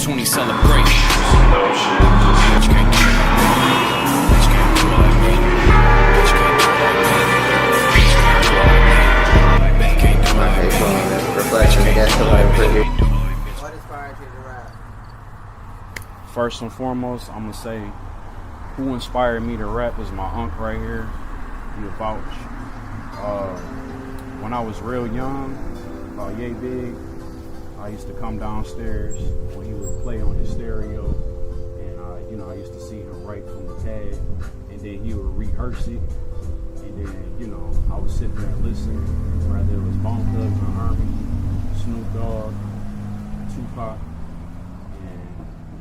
2020 celebration. No shit. Bitch can't do it like me. Bitch can't do it like me. Bitch can't do it like me. Bitch can't do it like me. Bitch can't do it like me. Reflection against the light preview. What inspired you to rap? First and foremost, I'm gonna say who inspired me to rap is my uncle right here. He a vouch. When I was real young, about yay big, I used to come downstairs when he would play on his stereo, and I used to see him write from the tag, and then he would rehearse it, and then I would sit there and listen, whether it was Bone Thugs and Harmony, Snoop Dogg, Tupac,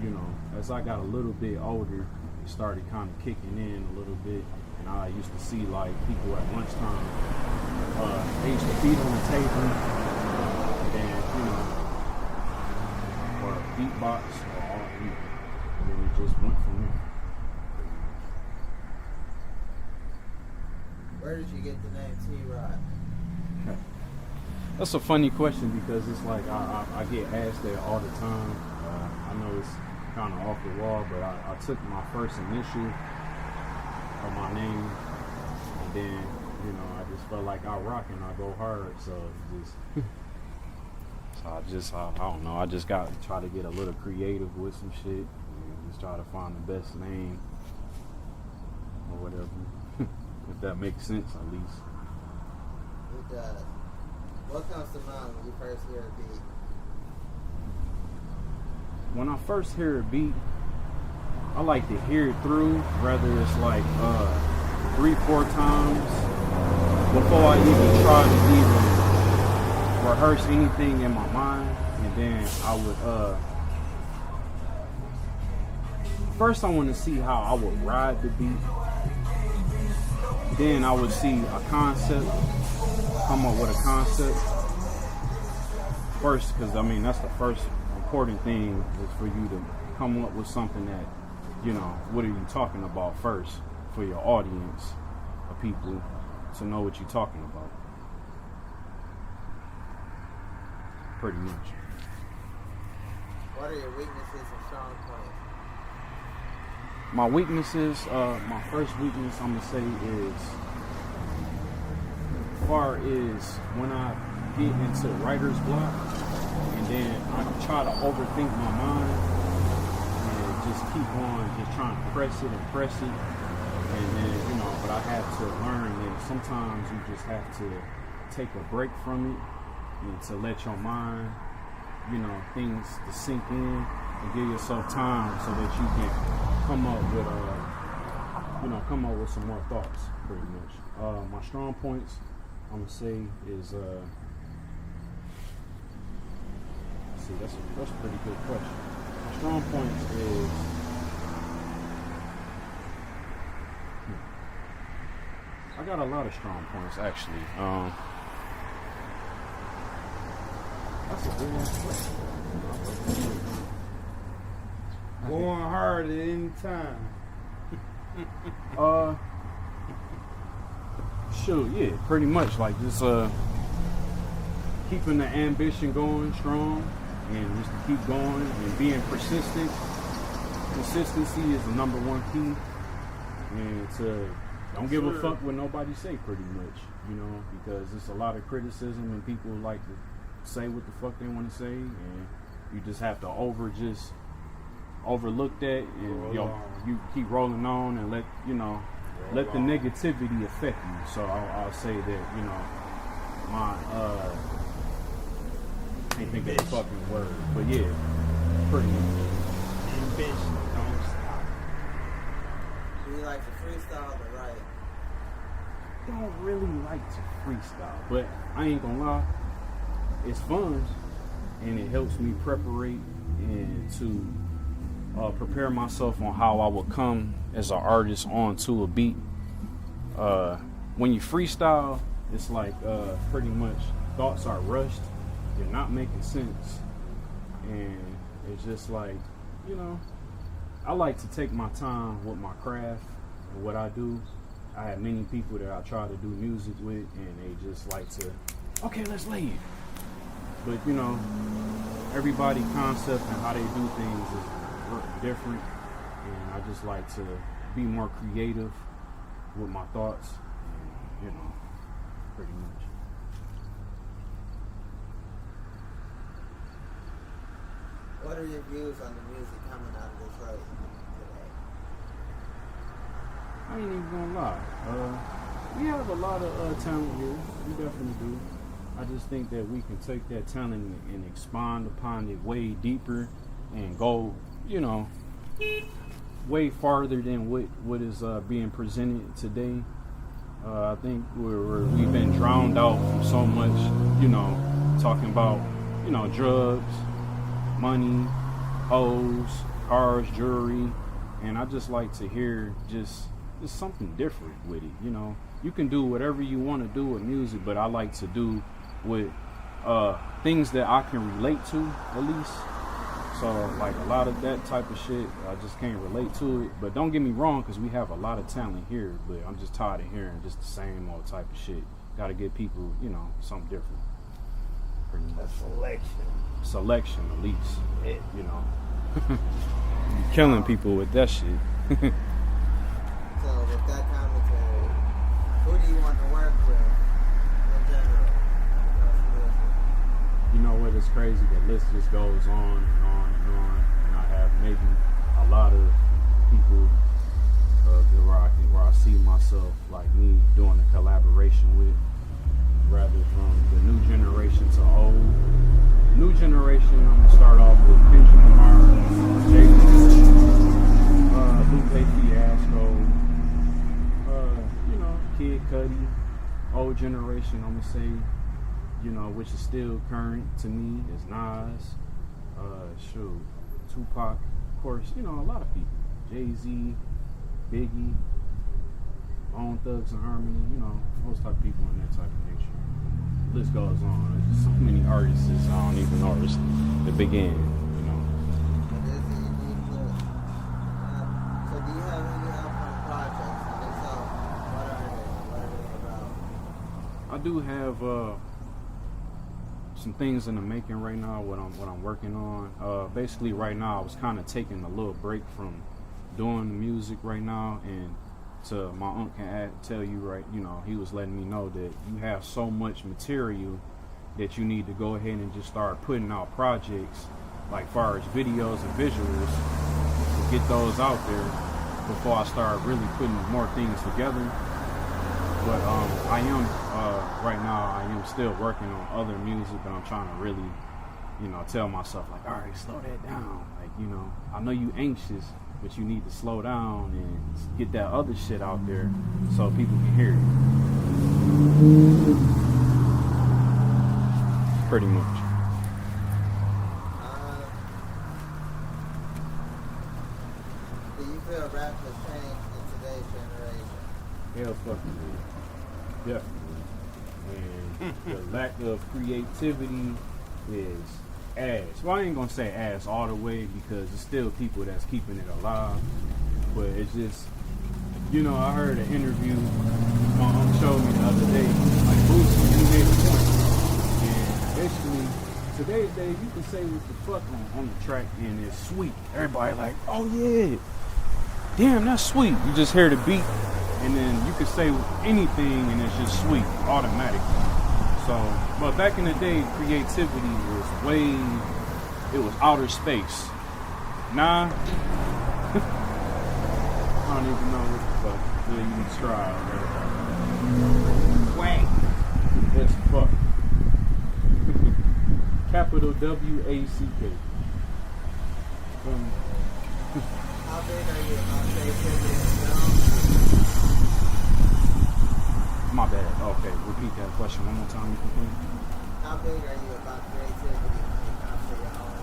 and as I got a little bit older, it started kind of kicking in a little bit, and I used to see like people at lunchtime, they used to feed on the table, and then or beatbox, or all, and then it just went from there. Where did you get the name T-Roc? That's a funny question because it's like I get asked that all the time. I know it's kind of off the wall, but I took my first initial of my name, and then I just felt like I rock and I go hard, so I don't know. I just got to try to get a little creative with some shit, and just try to find the best name or whatever, if that makes sense at least. It does. What comes to mind when you first hear a beat? When I first hear a beat, I like to hear it through, whether it's like 3-4 times before I even try to even rehearse anything in my mind, and then I would first I want to see how I would ride the beat. Then I would see a concept, come up with a concept first, because that's the first important thing is for you to come up with something that, what are you talking about first for your audience of people to know what you're talking about. Pretty much. What are your weaknesses and strong points? My weaknesses, my first weakness I'm gonna say is, as far as when I get into writer's block, and then I try to overthink my mind and just keep on just trying to press it, and then but I have to learn that sometimes you just have to take a break from it and to let your mind, things to sink in, and give yourself time so that you can come up with some more thoughts, pretty much. My strong points, I'm gonna say, is see, that's a pretty good question. My strong points is I got a lot of strong points actually. That's a good question. Going hard at any time. Sure, yeah, pretty much like just keeping the ambition going strong, and just to keep going and being persistent. Consistency is the number one key, and to don't give a fuck what nobody say, pretty much, because there's a lot of criticism and people like to say what the fuck they want to say, and you just have to overlook that, and you keep rolling on and let the negativity affect you. So I'll say that my can't think of the fucking word, but yeah, pretty much. Ambition, don't stop. Do you like to freestyle or write? I don't really like to freestyle, but I ain't gonna lie, it's fun, and it helps me preparate and to prepare myself on how I would come as an artist onto a beat. When you freestyle, it's like pretty much thoughts are rushed, you're not making sense, and it's just like, I like to take my time with my craft and what I do. I have many people that I try to do music with, and they just like to, okay, let's lay it. But everybody concept and how they do things is different, and I just like to be more creative with my thoughts, and, you know, pretty much. What are your views on the music coming out of Detroit today? I ain't even gonna lie. We have a lot of talent here. We definitely do. I just think that we can take that talent and expand upon it way deeper and go, you know, way farther than what is being presented today. I think we've been drowned out from so much, you know, talking about, you know, drugs, money, hoes, cars, jewelry, and I just like to hear just something different with it. You know, you can do whatever you want to do with music, but I like to do with things that I can relate to, at least. So like a lot of that type of shit, I just can't relate to it. But don't get me wrong, because we have a lot of talent here, but I'm just tired of hearing just the same old type of shit. Got to give people, you know, something different. Pretty much. Selection, at least. Yeah. You know, you're killing people with that shit. So with that commentary, who do you want to work with in general? You know what? It's crazy. The list just goes on and on and on, and I have maybe a lot of people where I see myself, like me, doing a collaboration with, rather from the new generation to old. New generation, I'm gonna start off with Kendrick Lamar, Lupe Fiasco, you know, Kid Cudi. Old generation, I'm gonna say, you know, which is still current to me, is Nas, Tupac, of course, you know, a lot of people, Jay-Z, Biggie, Bone Thugs and Harmony, you know, those type of people in that type of nature. The list goes on. There's so many artists, I don't even know to begin, you know. What is it you need to look? So do you have any upcoming projects? And if so, what are they? What are they about? I do have some things in the making right now. What I'm working on. Basically, right now I was kind of taking a little break from doing the music right now, and to my uncle can tell you, right, you know, he was letting me know that you have so much material that you need to go ahead and just start putting out projects, like far as videos and visuals, to get those out there before I start really putting more things together. But I am right now I am still working on other music, but I'm trying to really, you know, tell myself, like, all right, slow that down. Like, you know, I know you anxious, but you need to slow down and get that other shit out there so people can hear it. Pretty much. Do you feel rap has changed in today's generation? Hell fucking yeah. Definitely. And the lack of creativity is ass. Well, I ain't gonna say ass all the way, because it's still people that's keeping it alive. But it's just, you know, I heard an interview my uncle showed me the other day, like Boosie, he made a point. And basically, today's day, you can say what the fuck on the track and it's sweet. Everybody like, oh yeah, damn, that's sweet. You just hear the beat, and then you can say anything and it's just sweet automatically. So, but back in the day, creativity was it was outer space. Nah, I don't even know what the fuck really you describe. Whack. As fuck. Capital W-A-C-K. How big are you about creativity and film? My bad. Okay, repeat that question one more time, if you can. How big are you about creativity and after your own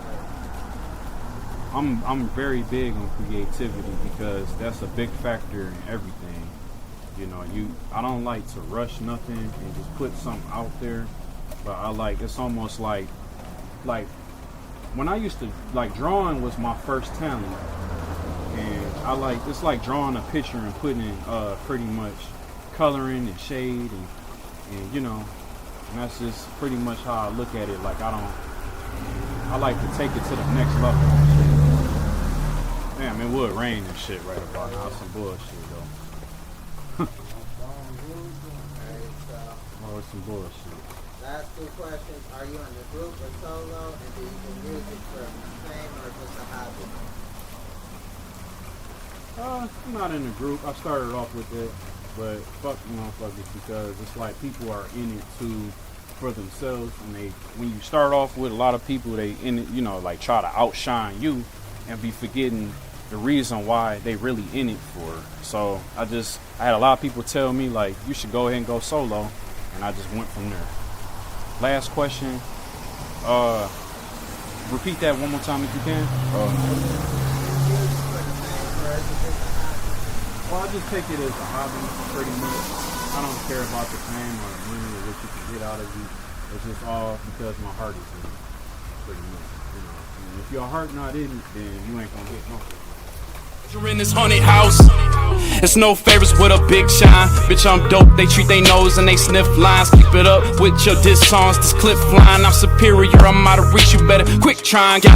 work? I'm very big on creativity, because that's a big factor in everything. You know, I don't like to rush nothing and just put something out there, but I like, it's almost like when I used to, like, drawing was my first talent, and it's like drawing a picture and putting in pretty much coloring and shade and you know, and that's just pretty much how I look at it. Like, I I like to take it to the next level. Damn, it would rain and shit right about now. Some bullshit though. Alright, so Oh, it's some bullshit. last two questions. Are you in the group or solo? And do you do music for fame or just a hobby? I'm not in the group. I started off with it, but fuck motherfuckers, because it's like people are in it for themselves, and when you start off with a lot of people, they in it, like try to outshine you and be forgetting the reason why they really in it for. So I had a lot of people tell me like, you should go ahead and go solo, and I just went from there. Last question. Repeat that one more time if you can. Well, I just take it as a hobby, pretty much. I don't care about the fame or the money or what you can get out of it. It's just all because my heart is in it, pretty much. And if your heart not in it, then you ain't gonna get nothing. You're in this haunted house. It's no favors with a big shine. Bitch, I'm dope. They treat they nose and they sniff lines. Keep it up with your diss songs. This clip flying. I'm superior. I'm out of reach. You better quit trying. Got